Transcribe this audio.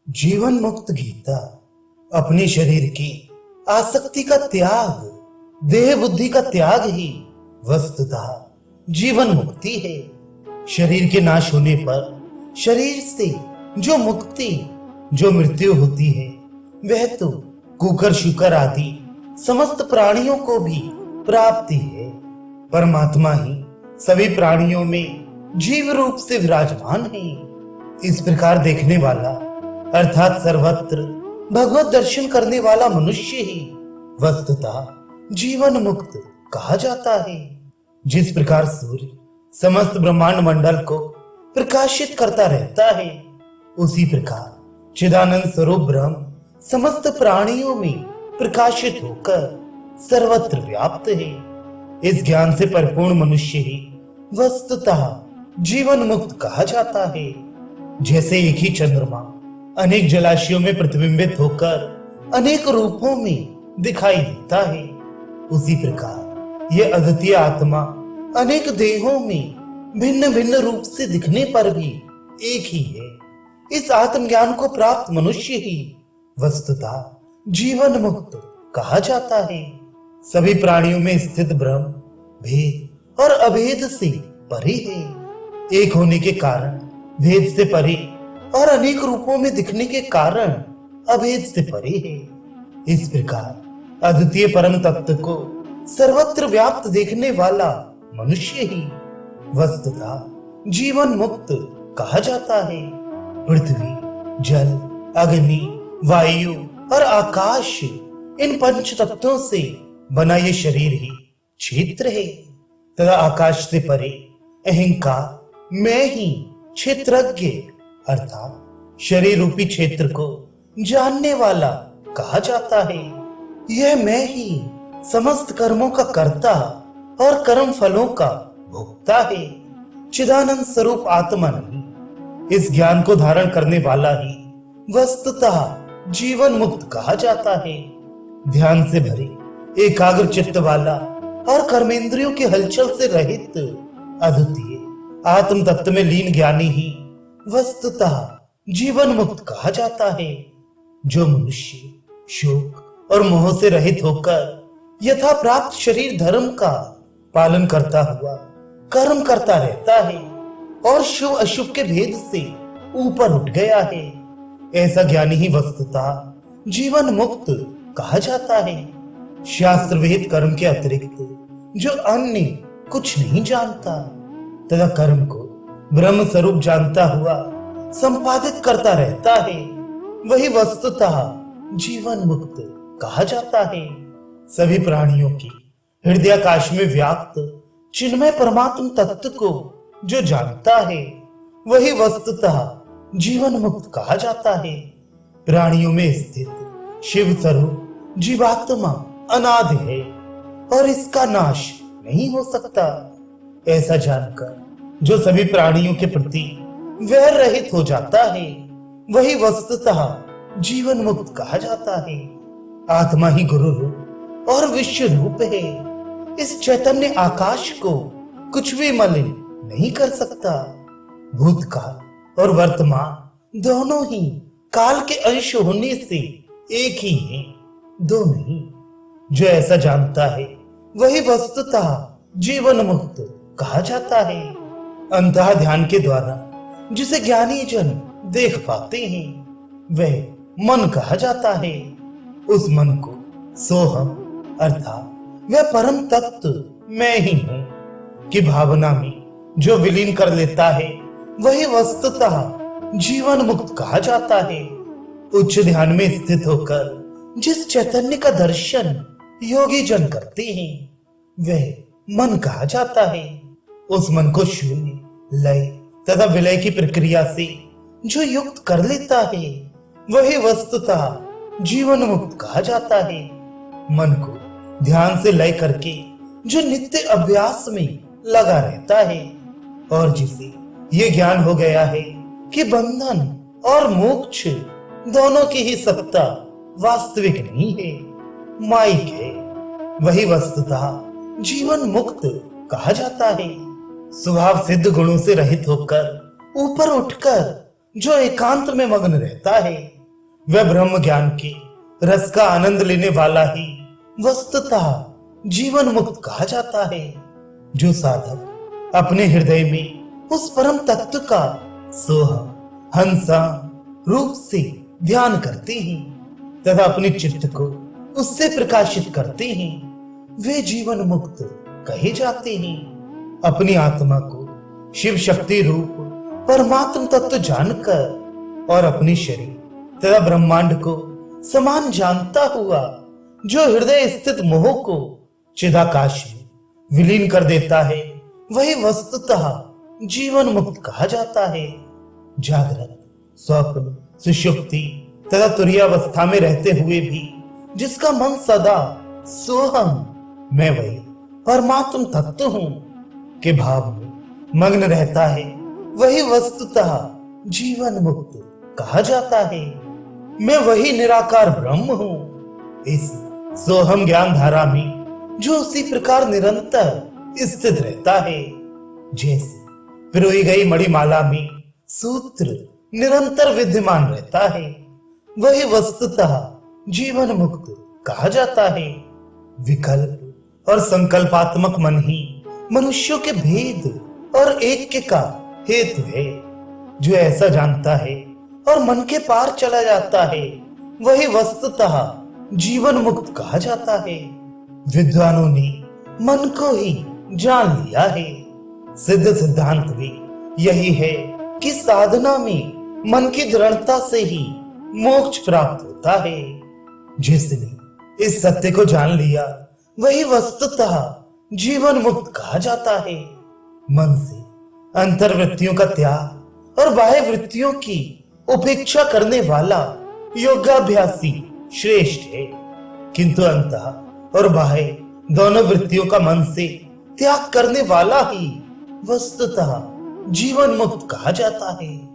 जीवन मुक्त गीता अपने शरीर की आसक्ति का त्याग, देह बुद्धि का त्याग ही वस्तुतः जीवन मुक्ति है। शरीर के नाश होने पर शरीर से जो मुक्ति, जो मृत्यु होती है, वह तो कुकर शुकर आदि समस्त प्राणियों को भी प्राप्ति है। परमात्मा ही सभी प्राणियों में जीव रूप से विराजमान है। इस प्रकार देखने वाला अर्थात सर्वत्र भगवत दर्शन करने वाला मनुष्य ही वस्तुतः जीवन मुक्त कहा जाता है। जिस प्रकार सूर्य समस्त ब्रह्मांड मंडल को प्रकाशित करता रहता है, उसी प्रकार चिदानंद स्वरूप ब्रह्म समस्त प्राणियों में प्रकाशित होकर सर्वत्र व्याप्त है। इस ज्ञान से परिपूर्ण मनुष्य ही वस्तुतः जीवन मुक्त कहा जाता है। जैसे एक ही चंद्रमा अनेक जलाशयों में प्रतिबिंबित होकर अनेक रूपों में दिखाई देता है, उसी प्रकार ये अद्वितीय आत्मा अनेक देहों में भिन्न भिन्न रूप से दिखने पर भी एक ही है। इस आत्मज्ञान को प्राप्त मनुष्य ही वस्तुतः जीवन मुक्त कहा जाता है। सभी प्राणियों में स्थित ब्रह्म भेद और अभेद से परे है। एक होने के कारण भेद से परे और अनेक रूपों में दिखने के कारण अभेद से परे है। इस प्रकार अद्वितीय परम तत्व को सर्वत्र व्याप्त देखने वाला मनुष्य ही वस्तुतः जीवन मुक्त कहा जाता है। पृथ्वी, जल, अग्नि, वायु और आकाश, इन पंच तत्वों से बना ये शरीर ही क्षेत्र है तथा आकाश से परे अहंकार मैं ही क्षेत्रज्ञ अर्थात शरीर रूपी क्षेत्र को जानने वाला कहा जाता है। यह मैं ही समस्त कर्मों का कर्ता और कर्म फलों का भोक्ता है। चिदानंद स्वरूप आत्मा नहीं, इस ज्ञान को धारण करने वाला ही वस्तुतः जीवन मुक्त कहा जाता है। ध्यान से भरे एकाग्र चित्त वाला और कर्मेंद्रियों के हलचल से रहित अद्वितीय आत्म तत्व में लीन ज्ञानी ही वस्तुतः जीवन मुक्त कहा जाता है। जो मनुष्य शोक और मोह से रहित होकर यथा प्राप्त शरीर धर्म का पालन करता हुआ कर्म करता रहता है और शुभ अशुभ के भेद से ऊपर उठ गया है, ऐसा ज्ञानी ही वस्तुतः जीवन मुक्त कहा जाता है। शास्त्र विहित कर्म के अतिरिक्त जो अन्य कुछ नहीं जानता तथा कर्म को ब्रह्म स्वरूप जानता हुआ संपादित करता रहता है, वही वस्तुतः जीवन मुक्त कहा जाता है। सभी प्राणियों की हृदयाकाश में व्याप्त चिन्मय परमात्म तत्व को जो जानता है, वही वस्तुतः जीवन मुक्त कहा जाता है। प्राणियों में स्थित शिव स्वरूप जीवात्मा अनादि है और इसका नाश नहीं हो सकता। ऐसा जानकर जो सभी प्राणियों के प्रति वैर रहित हो जाता है, वही वस्तुतः जीवन मुक्त कहा जाता है। आत्मा ही गुरु रूप और विश्व रूप है। इस चैतन्य आकाश को कुछ भी मलिन नहीं कर सकता। भूतकाल और वर्तमान दोनों ही काल के अंश होने से एक ही हैं, दो नहीं। जो ऐसा जानता है, वही वस्तुतः जीवन मुक्त कहा जाता है। अंतः ध्यान के द्वारा जिसे ज्ञानी जन देख पाते हैं, वह मन कहा जाता है। उस मन को सोहम अर्थात वह परम तत्व मैं ही हूं की भावना में जो विलीन कर लेता है, वही वस्तुतः जीवन मुक्त कहा जाता है। उच्च ध्यान में स्थित होकर जिस चैतन्य का दर्शन योगी जन करते हैं, वह मन कहा जाता है। उस मन को शून्य, लय तथा विलय की प्रक्रिया से जो युक्त कर लेता है, वही वस्तुतः जीवन मुक्त कहा जाता है। मन को ध्यान से लय करके जो नित्य अभ्यास में लगा रहता है और जिसे ये ज्ञान हो गया है कि बंधन और मोक्ष दोनों की ही सत्ता वास्तविक नहीं है, माइक है, वही वस्तुतः जीवन मुक्त कहा जाता है। स्वभाव सिद्ध गुणों से रहित होकर ऊपर उठकर जो एकांत में मग्न रहता है, वह ब्रह्म ज्ञान के रस का आनंद लेने वाला ही वस्तुतः जीवन मुक्त कहा जाता है। जो साधक अपने हृदय में उस परम तत्व का सोहम हंसा रूप से ध्यान करते हैं तथा अपने चित्त को उससे प्रकाशित करते हैं, वे जीवन मुक्त कहे जाते हैं। अपनी आत्मा को शिव शक्ति रूप परमात्म तत्व जानकर और अपने शरीर तथा ब्रह्मांड को समान जानता हुआ जो हृदय स्थित मोह को चिदाकाश में विलीन कर देता है, वही वस्तुतः जीवन मुक्त कहा जाता है। जागृत, स्वप्न, सुषुप्ति तथा तुरीयावस्था में रहते हुए भी जिसका मन सदा सोहम मैं वही परमात्म तत्व हूं के भाव में मग्न रहता है, वही वस्तुतः जीवन मुक्त कहा जाता है। मैं वही निराकार ब्रह्म हूं। इस सोहम ज्ञान धारा में जो उसी प्रकार निरंतर स्थित रहता है, जैसे पिरोई गई मणिमाला में सूत्र निरंतर विद्यमान रहता है, वही वस्तुतः जीवन मुक्त कहा जाता है। विकल्प और संकल्पात्मक मन ही मनुष्यों के भेद और ऐक्य का हेतु है। जो ऐसा जानता है और मन के पार चला जाता है, वही वस्तुतः जीवन मुक्त कहा जाता है। विद्वानों ने मन को ही जान लिया है। सिद्ध सिद्धांत भी यही है कि साधना में मन की दृढ़ता से ही मोक्ष प्राप्त होता है। जिसने इस सत्य को जान लिया, वही वस्तुतः जीवन मुक्त कहा जाता है। मन से अंतर्वृत्तियों का त्याग और बाह्य वृत्तियों की उपेक्षा करने वाला योगाभ्यासी श्रेष्ठ है, किंतु अंतः और बाह्य दोनों वृत्तियों का मन से त्याग करने वाला ही वस्तुतः जीवन मुक्त कहा जाता है।